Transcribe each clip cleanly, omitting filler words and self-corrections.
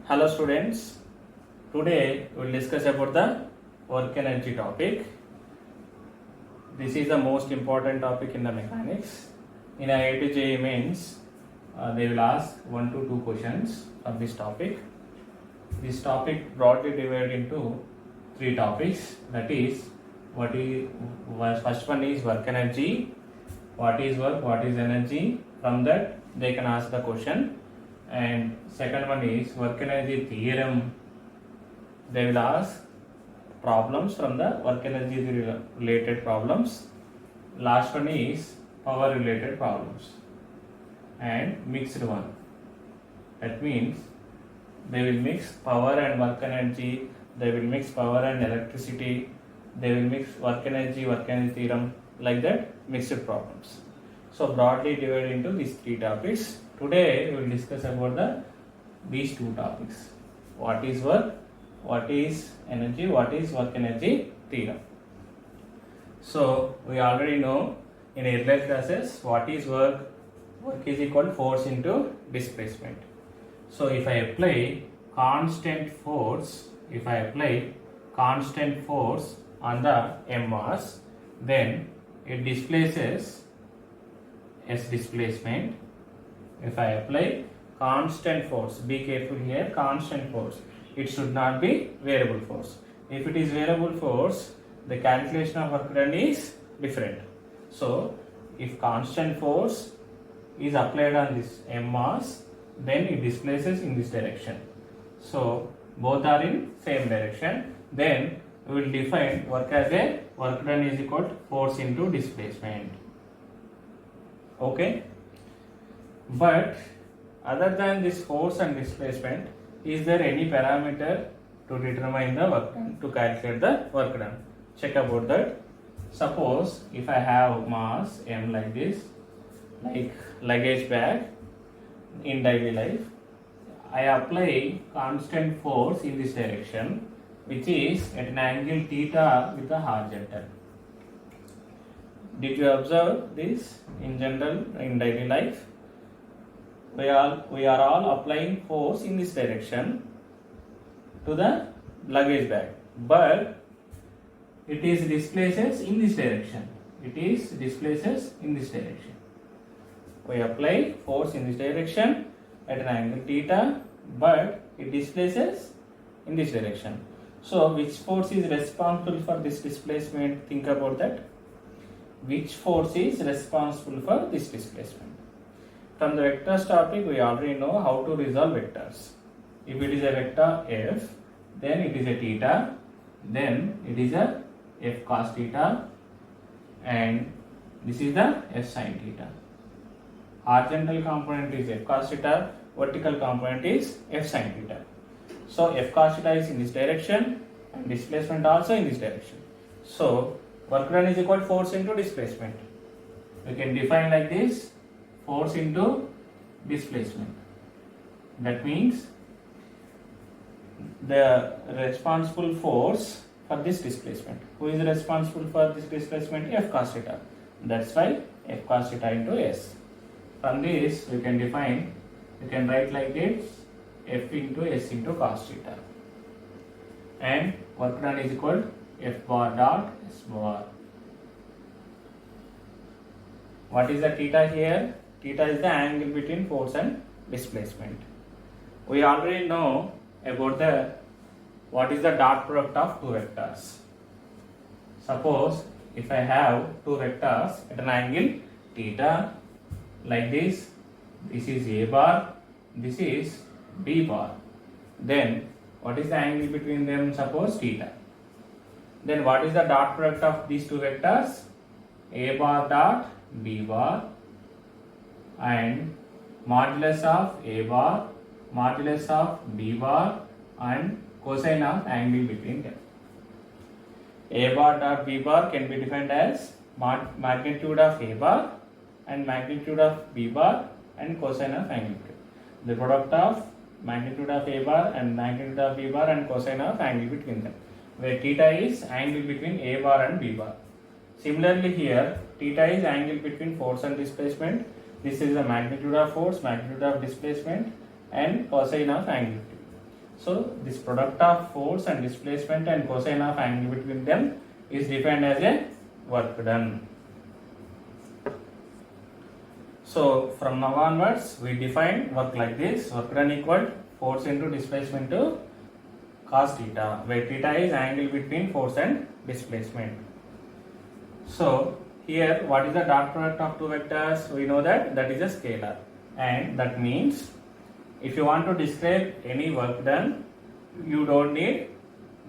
Hello students, today we will discuss about the work energy topic. This is the most important topic in the mechanics. In a A to J mains, they will ask 1 to 2 questions of this topic. This topic broadly divided into 3 topics. That is, first one is work energy, what is work, what is energy. From that they can ask the question. And second one is work energy theorem. They will ask problems from the work energy related problems. Last one is power related problems and mixed one. That means they will mix power and work energy, they will mix power and electricity, they will mix work energy theorem, like that mixed problems. So broadly divided into these 3 topics. Today we will discuss about these 2 topics. What is work, what is energy, what is work energy theorem. So we already know in earlier classes what is work. Work is equal to force into displacement. So if I apply constant force on the M mass, then it displaces S displacement. If I apply constant force, be careful here, constant force, it should not be variable force. If it is variable force, the calculation of work done is different. So if constant force is applied on this M mass, then it displaces in this direction. So both are in same direction. Then we will define work as a work done is equal to force into displacement. Okay. But other than this force and displacement, is there any parameter to determine the work done, to calculate the work done? Check about that. Suppose if I have mass M like this, like luggage bag in daily life, I apply constant force in this direction, which is at an angle theta with the horizontal. Did you observe this in general in daily life? We are all applying force in this direction to the luggage bag, but it is displaces in this direction. We apply force in this direction at an angle theta, but it displaces in this direction. So which force is responsible for this displacement? Think about that. Which force is responsible for this displacement? From the vectors topic, we already know how to resolve vectors. If it is a vector f, then it is a theta, then it is a f cos theta, and this is the f sin theta. Horizontal component is f cos theta, vertical component is f sin theta. So f cos theta is in this direction and displacement also in this direction. So work done is equal to force into displacement. We can define like this: force into displacement. That means the responsible force for this displacement. Who is responsible for this displacement? F cos theta. That's why F cos theta into S. From this we can define, we can write like this: F into S into cos theta. And work done is equal to F bar dot S bar. What is the theta here? Theta is the angle between force and displacement. We already know about what is the dot product of 2 vectors. Suppose if I have 2 vectors at an angle theta like this, this is A bar, this is B bar. Then what is the angle between them? Suppose theta. Then what is the dot product of these 2 vectors? A bar dot B bar and modulus of A bar, modulus of B bar and cosine of angle between them. A bar dot B bar can be defined as magnitude of A bar and magnitude of B bar and cosine of angle. The product of magnitude of A bar and magnitude of B bar and cosine of angle between them, where theta is angle between A bar and B bar. Similarly here, theta is angle between force and displacement. This is the magnitude of force, magnitude of displacement and cosine of angle. So this product of force and displacement and cosine of angle between them is defined as a work done. So from now onwards we define work like this: work done equal force into displacement to cos theta, where theta is angle between force and displacement. So here what is the dot product of two vectors? We know that is a scalar, and that means if you want to describe any work done, you don't need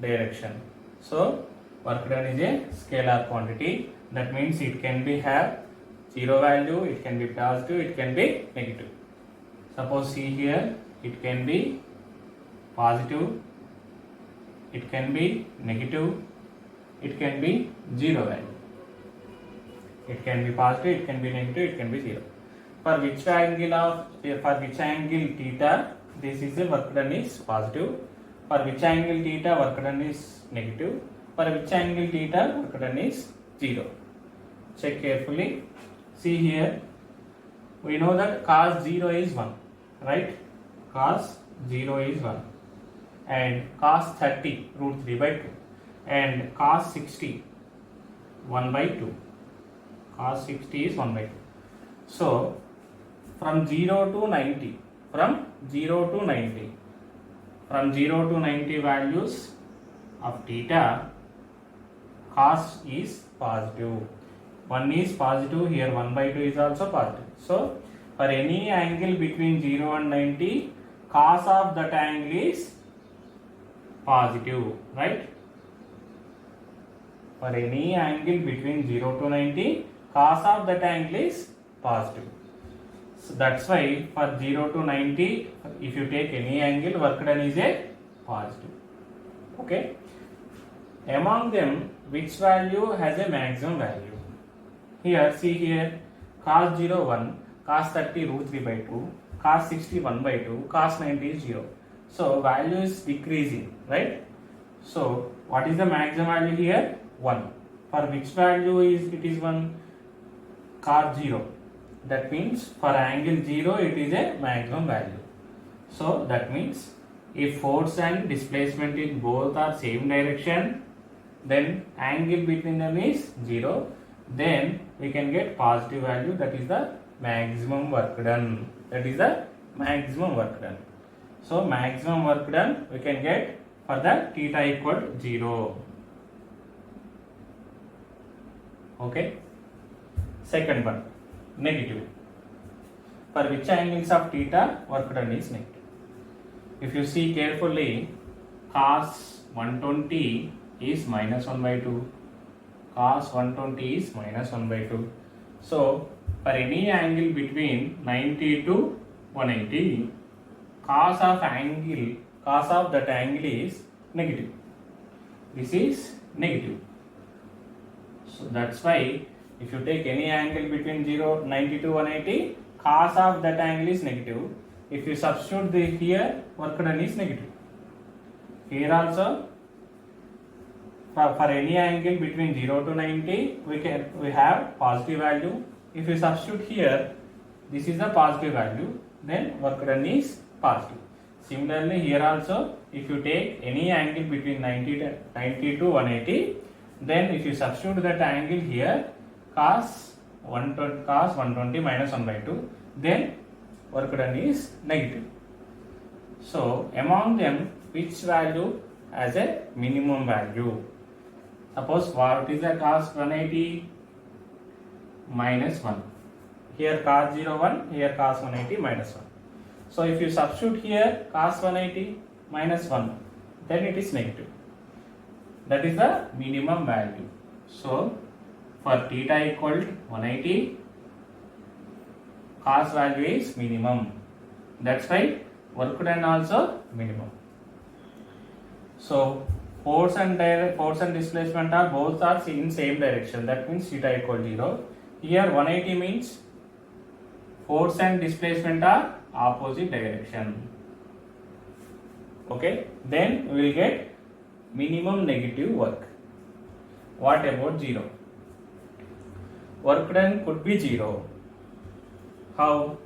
direction. So work done is a scalar quantity. That means it can be have zero value, it can be positive, it can be negative. Suppose see here, it can be positive, it can be negative, it can be zero value. It can be positive, it can be negative, it can be zero. For which angle theta, this is a work done is positive. For which angle theta, work done is negative. For which angle theta, work done is zero. Check carefully. See here, we know that cos 0 is 1, right? Cos 0 is 1, and cos 30 root 3 by 2, and cos 60 1 by 2. Cos 60 is 1 by 2. So from 0 to 90, from 0 to 90 values of theta, cos is positive. 1 is positive, here 1 by 2 is also positive. So for any angle between 0 and 90, cos of that angle is positive, right? For any angle between 0 to 90, cos of that angle is positive. So that's why for 0 to 90, if you take any angle, work done is a positive. Okay. Among them, which value has a maximum value? Here, see here, cos 0 1, cos 30 root 3 by 2, cos 60 1 by 2, cos 90 is 0. So value is decreasing, right? So what is the maximum value here? 1. For which value is it is 1? Cos 0. That means for angle 0 it is a maximum value. So that means if force and displacement in both are same direction, then angle between them is 0. Then we can get positive value, that is the maximum work done. That is the maximum work done. So maximum work done we can get for the theta equal 0. Okay. Second one, negative. For which angles of theta work done is negative? If you see carefully, cos 120 is minus 1 by 2. Cos 120 is minus 1 by 2. So for any angle between 90 to 180, cos of that angle is negative. This is negative. So that's why if you take any angle between 90 to 180, cos of that angle is negative. If you substitute the here, work done is negative. Here also, for any angle between 0 to 90, we have positive value. If you substitute here, this is the positive value, then work done is positive. Similarly, here also, if you take any angle between 90 to 180, then if you substitute that angle here, cos 120 minus 1 by 2, then work done is negative. So among them, which value has a minimum value? Suppose what is the cos 180 minus 1? Here cos 0 1, here cos 180 minus 1. So if you substitute here cos 180 minus 1, then it is negative. That is the minimum value. So for theta equal to 180, cos value is minimum. That's why work done also minimum. So force and displacement are both are in same direction. That means theta equal to 0. Here 180 means force and displacement are opposite direction. Okay. Then we will get minimum negative work. What about 0? Work done could be 0. How?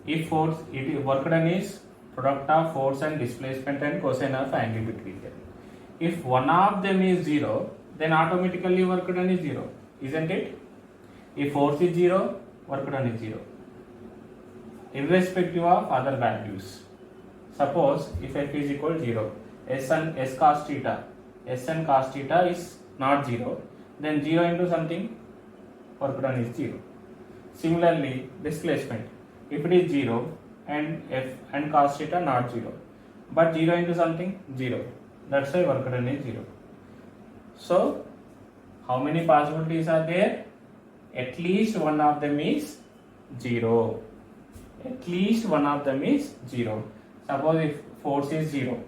If work done is product of force and displacement and cosine of angle between them. If one of them is 0, then automatically work done is 0, isn't it? If force is 0, work done is 0, irrespective of other values. Suppose if f is equal to 0, s cos theta, s and cos theta is not 0, then 0 into something, work done is 0. Similarly, displacement, if it is 0 and f and cos theta not 0, but 0 into something, 0, that's why work done is 0. So, how many possibilities are there? At least one of them is 0. At least one of them is 0. Suppose if force is 0,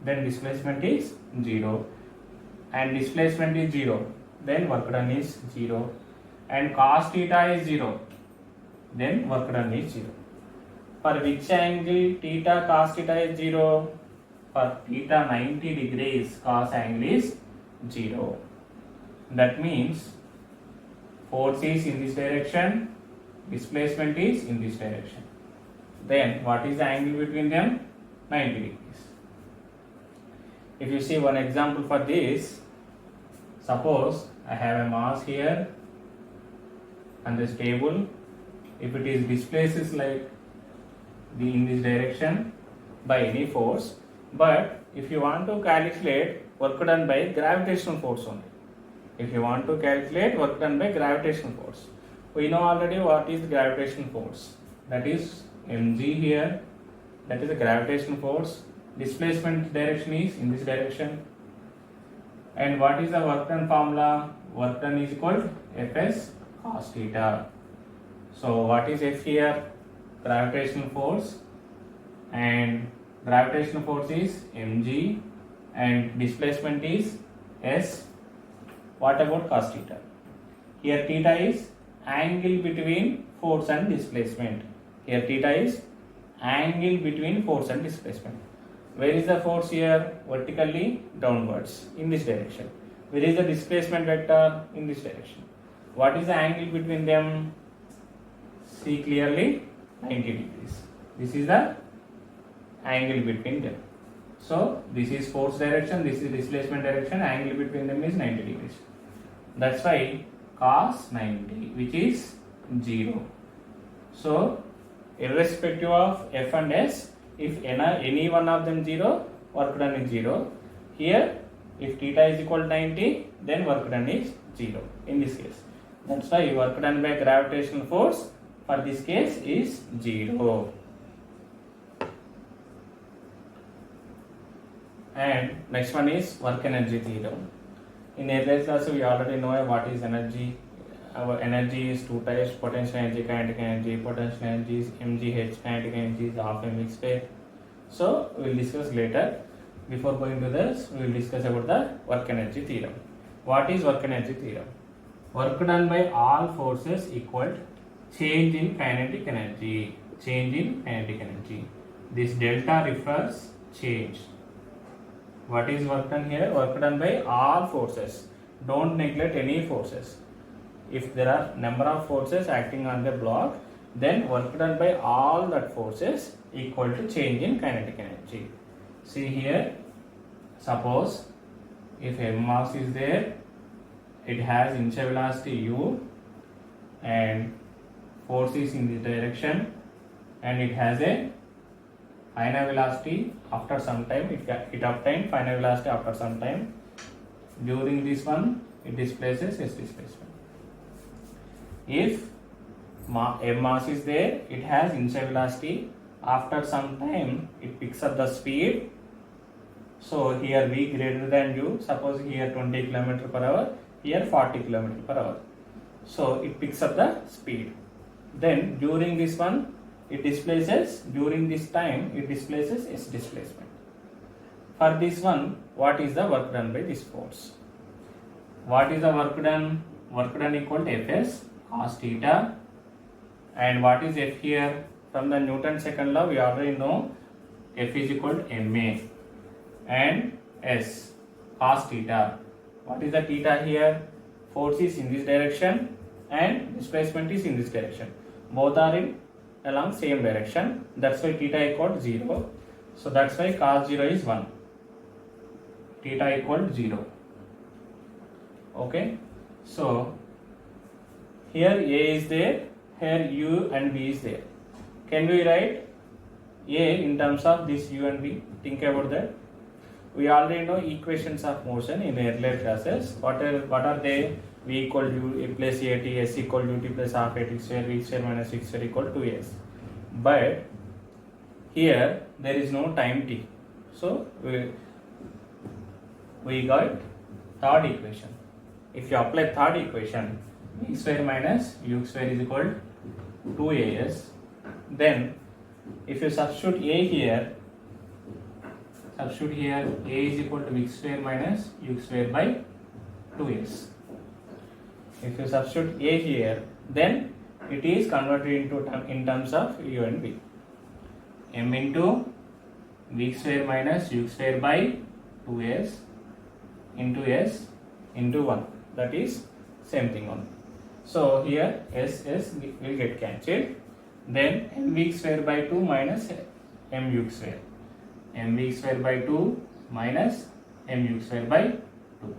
then displacement is 0, and displacement is 0, then work done is 0, and cos theta is 0, then work done is 0. For which angle theta cos theta is 0? For theta 90 degrees cos angle is 0. That means force is in this direction, displacement is in this direction. Then what is the angle between them? 90 degrees. If you see one example for this, suppose I have a mass here on this table. If it is displaces like in this direction by any force, but if you want to calculate work done by gravitational force only. If you want to calculate work done by gravitational force, we know already what is gravitational force. That is mg here. That is the gravitational force. Displacement direction is in this direction. And what is the work done formula? Work done is equal to Fs cos theta. So what is F here? Gravitational force, and gravitational force is mg, and displacement is s. What about cos theta? Here theta is angle between force and displacement. Here theta is angle between force and displacement. Where is the force here? Vertically downwards in this direction. Where is the displacement vector? In this direction. What is the angle between them? See clearly, 90 degrees. This is the angle between them. So this is force direction, this is displacement direction, angle between them is 90 degrees. That's why cos 90, which is 0. So irrespective of f and s, if any one of them 0, work done is 0. Here, if theta is equal to 90, then work done is 0 in this case. That's why work done by gravitational force for this case is 0. And next one is work energy theorem. In earlier class, we already know what is energy. Our energy is two types: potential energy, kinetic energy. Potential energy is mgh, kinetic energy is half mv square. So we will discuss later. Before going to this, we will discuss about the work energy theorem. What is work energy theorem? Work done by all forces equal change in kinetic energy. Change in kinetic energy. This delta refers change. What is work done here? Work done by all forces. Don't neglect any forces. If there are number of forces acting on the block, then work done by all that forces equal to change in kinetic energy. See here, suppose if a mass is there, it has initial velocity u and force is in this direction, and it has a final velocity after some time. It obtained final velocity after some time. During this one, it displaces its displacement. If a mass is there, it has initial velocity. After some time, it picks up the speed. So here v greater than u. Suppose here 20 km per hour, here 40 km per hour. So it picks up the speed. Then during this one, it displaces. During this time, it displaces its displacement. For this one, what is the work done by this force? What is the work done? Work done equal to Fs cos theta. And what is F here? From the Newton's second law, we already know F is equal to ma, and S cos theta. What is the theta here? Force is in this direction and displacement is in this direction. Both are in along same direction. That's why theta equal to 0. So that's why cos 0 is 1. Theta equal 0. Okay. So here A is there, here U and V is there. Can we write A in terms of this U and V? Think about that. We already know equations of motion in earlier classes. What are they? V equal to A plus AT, S equal to T plus half AT square, V square minus V square equal to S. But here there is no time T. So we got third equation. If you apply third equation, V square minus U square is equal to 2AS. Then if you substitute A here, A is equal to V square minus U square by 2S. If you substitute A here, then it is converted in terms of U and V. M into V square minus U square by 2S into S into 1. That is same thing only. So here S will get cancelled. Then mv square by 2 minus mu square. mv square by 2 minus mu square by 2.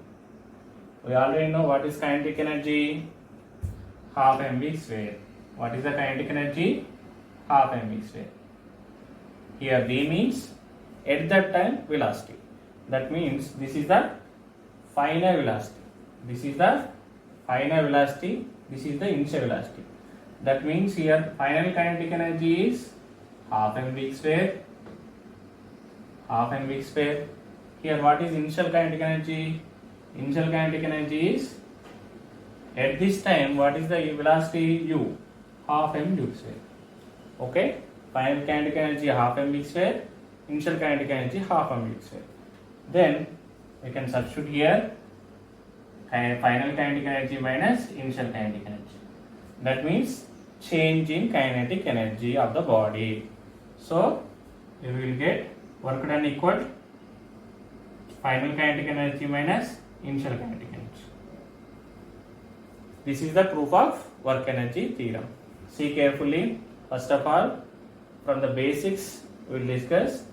We already know what is kinetic energy. Half mv square. What is the kinetic energy? Half mv square. Here v means at that time velocity. That means this is the final velocity. This is the final velocity. This is the initial velocity. That means here final kinetic energy is half mv square. Half mv square. Here what is initial kinetic energy? Initial kinetic energy is at this time what is the velocity u? Half mv square. Okay. Final kinetic energy half mv square. Initial kinetic energy half mv square. Then we can substitute here final kinetic energy minus initial kinetic energy. That means change in kinetic energy of the body. So we will get work done equal final kinetic energy minus initial kinetic energy. This is the proof of work energy theorem. See carefully. First of all, from the basics we will discuss.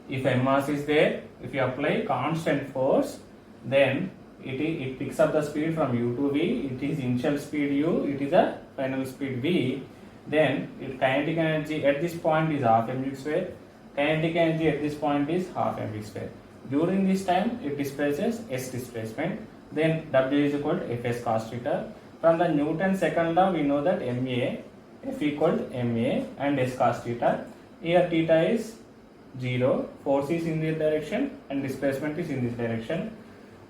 If m mass is there, if you apply constant force, then it picks up the speed from u to v. It is initial speed u, it is a final speed v. Then if kinetic energy at this point is half mv square, kinetic energy at this point is half mv square. During this time it displaces s displacement. Then w is equal to fs cos theta. From the Newton's second law we know that ma, f equal to ma and s cos theta. Here theta is 0, force is in this direction and displacement is in this direction.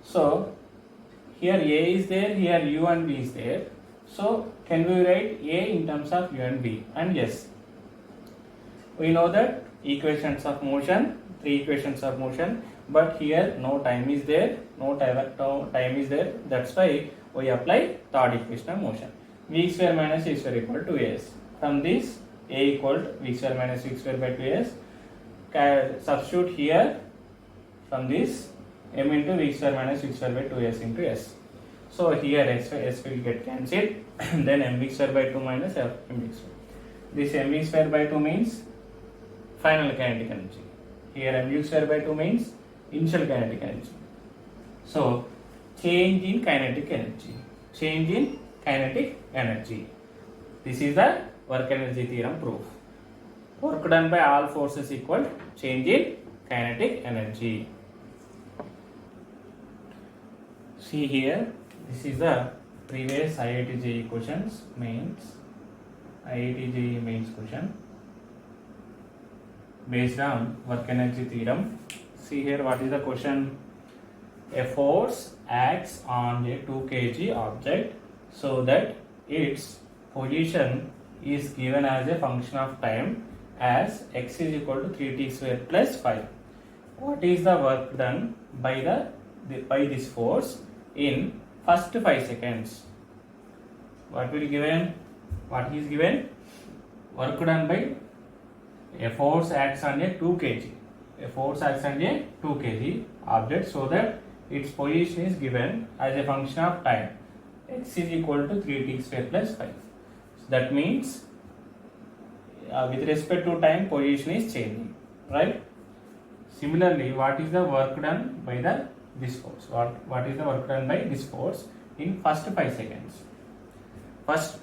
So here A is there, here U and V is there. So can we write A in terms of U and V? And yes, we know that equations of motion, 3 equations of motion, but here no time is there, no time is there. That's why we apply third equation of motion. V square minus U square equal to S. From this A equal to V square minus U square by 2S. Substitute here from this m into v square minus u square by 2s into s. So here s will get cancelled. Then mv square by 2 minus mv square. This mv square by 2 means final kinetic energy. Here mv square by 2 means initial kinetic energy. So change in kinetic energy. Change in kinetic energy. This is the work energy theorem proof. Work done by all forces equal change in kinetic energy. See here, this is the previous IIT JEE questions, IIT JEE mains question based on work energy theorem. See here, what is the question? A force acts on a 2 kg object so that its position is given as a function of time as x is equal to 3t square plus 5. What is the work done by this force in first 5 seconds? What will given? What is given? Work done by a force acts on a 2 kg. A force acts on a 2 kg object so that its position is given as a function of time. X is equal to 3t square plus 5. So that means with respect to time position is changing. right? Similarly, what is the work done by this force? What is the work done by this force in first 5 seconds? First,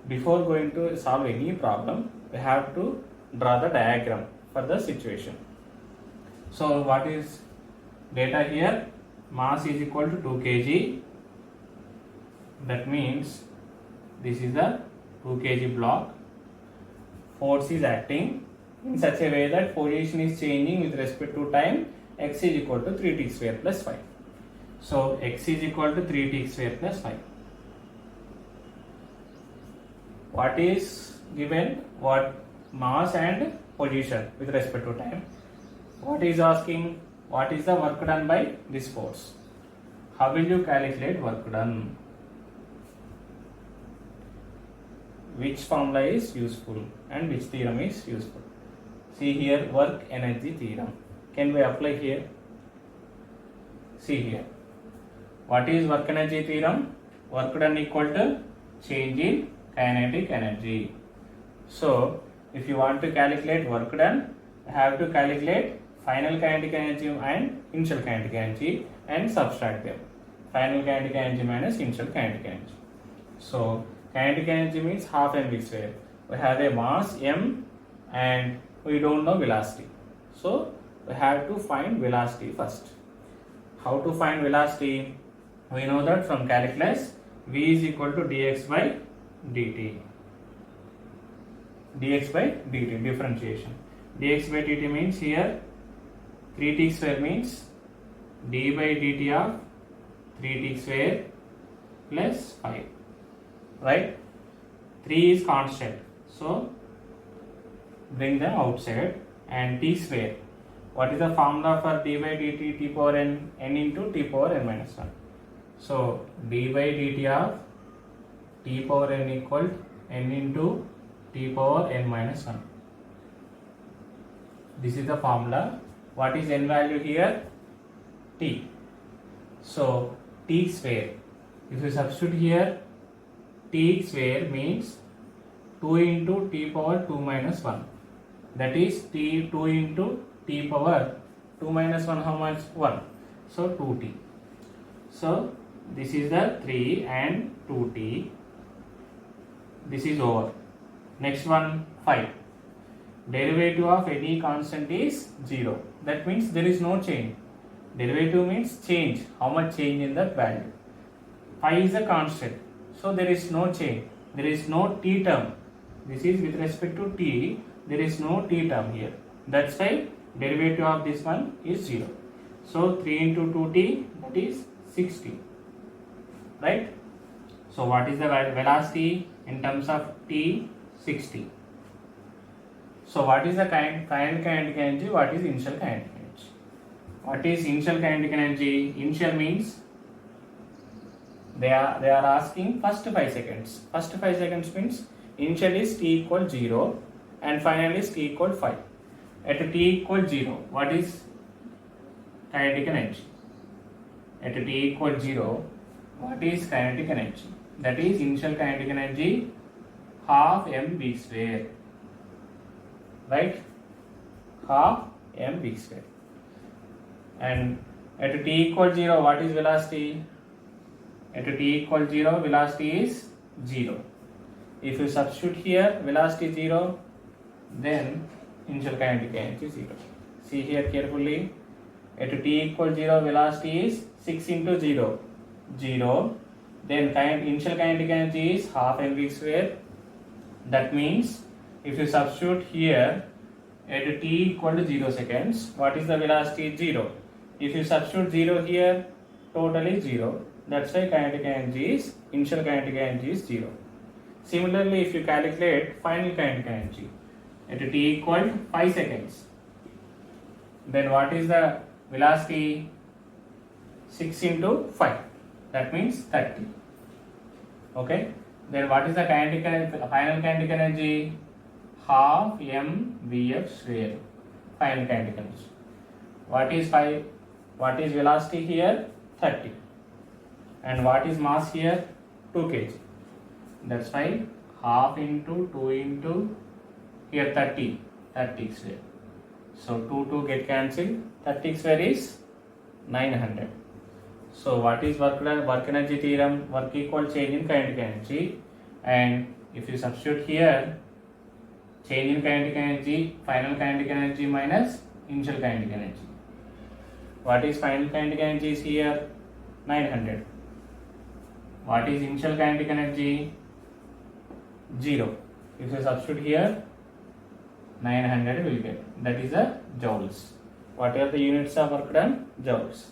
before going to solve any problem, we have to draw the diagram for the situation. So what is data here? Mass is equal to 2 kg. That means this is the 2 kg block. Force is acting in such a way that position is changing with respect to time. X is equal to 3t square plus 5. So x is equal to 3t square plus 5. What is given? What mass and position with respect to time. What is asking? What is the work done by this force? How will you calculate work done? Which formula is useful and which theorem is useful? See here, work energy theorem. Can we apply here? See here. What is work energy theorem? Work done equal to change in kinetic energy. So, if you want to calculate work done, you have to calculate final kinetic energy and initial kinetic energy and subtract them. Final kinetic energy minus initial kinetic energy. So, kinetic energy means half mv square. We have a mass m and we don't know velocity. So, we have to find velocity first. How to find velocity? We know that from calculus, v is equal to dx by dt. Dx by dt, differentiation. Dx by dt means here 3t square means d by dt of 3t square plus 5. Right? 3 is constant. So, bring them outside, and t square. What is the formula for d by dt? T power n into t power n minus 1. So, d by dt of t power n equal n into t power n minus 1. This is the formula. What is n value here? T. So, t square. If you substitute here, t square means 2 into t power 2 minus 1. That is t 2 into t power 2 minus 1, how much? 1. So 2t. So this is the 3 and 2t. This is over. Next one, 5. Derivative of any constant is 0. That means there is no change. Derivative means change. How much change in that value? Phi is a constant. So there is no change. There is no t term. This is with respect to t. There is no t term here. That's why derivative of this one is 0. So 3 into 2t, that is 60. Right? So what is the velocity in terms of t? 60. So what is the final kinetic energy? What is initial kinetic energy? What is initial kinetic energy? Initial means they are asking first 5 seconds. First 5 seconds means initial is t equal 0 and final is t equal 5. At t equal 0, what is kinetic energy? At t equal 0, what is kinetic energy? That is initial kinetic energy half mv square. Right? Half mv square. And at t equal 0, what is velocity? At t equal 0, velocity is 0. If you substitute here velocity 0, then initial kinetic energy 0. See here carefully. At t equal 0, velocity is 6 into 0, 0. Then initial kinetic energy is half mv square. That means if you substitute here at t equal to 0 seconds, what is the velocity? 0. If you substitute 0 here, total is 0. That's why kinetic energy is, initial kinetic energy is 0. Similarly, if you calculate final kinetic energy at t equal 5 seconds, then what is the velocity? 6 into 5. That means 30. Okay. Then what is the final kinetic energy? Half mvf square. Final kinetic energy. What is velocity here? 30. And what is mass here? 2 kg. That's why half into 2 into here 30. 30 square. So 2 get cancelled. 30 square is 900. So what is work energy theorem? Work equal change in kinetic energy, and if you substitute here, change in kinetic energy, final kinetic energy minus initial kinetic energy. What is final kinetic energy is here 900. What is initial kinetic energy? 0. If you substitute here, 900 will get. That is the joules. What are the units of work done? Joules.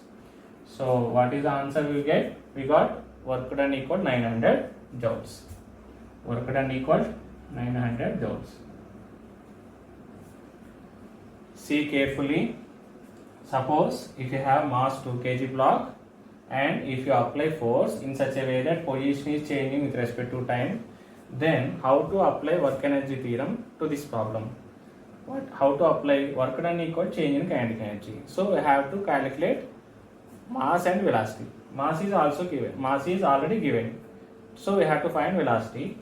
So what is the answer we get? We got work done equal 900 joules. Work done equal 900 joules. See carefully. Suppose if you have mass 2 kg block, and if you apply force in such a way that position is changing with respect to time, then how to apply work energy theorem to this problem? How to apply work done equal change in kinetic energy? So we have to calculate mass and velocity. Mass is also given. Mass is already given. So we have to find velocity.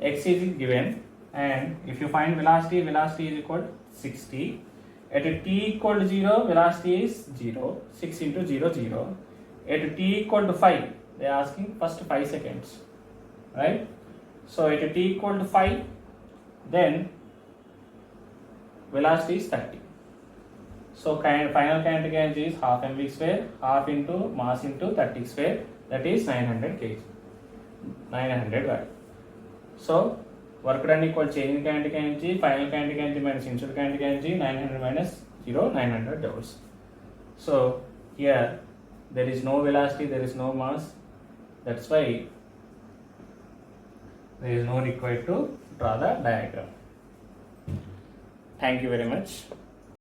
X is given, and if you find velocity, velocity is equal to 60. At t equal to 0, velocity is 0. 6 into 0, 0. At t equal to 5, they are asking first 5 seconds, right? So at t equal to 5, then velocity is 30. So final kinetic energy is half mv square, half into mass into 30 square, that is 900 kg. 900 watt. So work done equal change in kinetic energy, final kinetic energy minus initial kinetic energy, 900 minus 0, 900 joules. So here there is no velocity, there is no mass. That's why there is no required to draw the diagram. Thank you very much.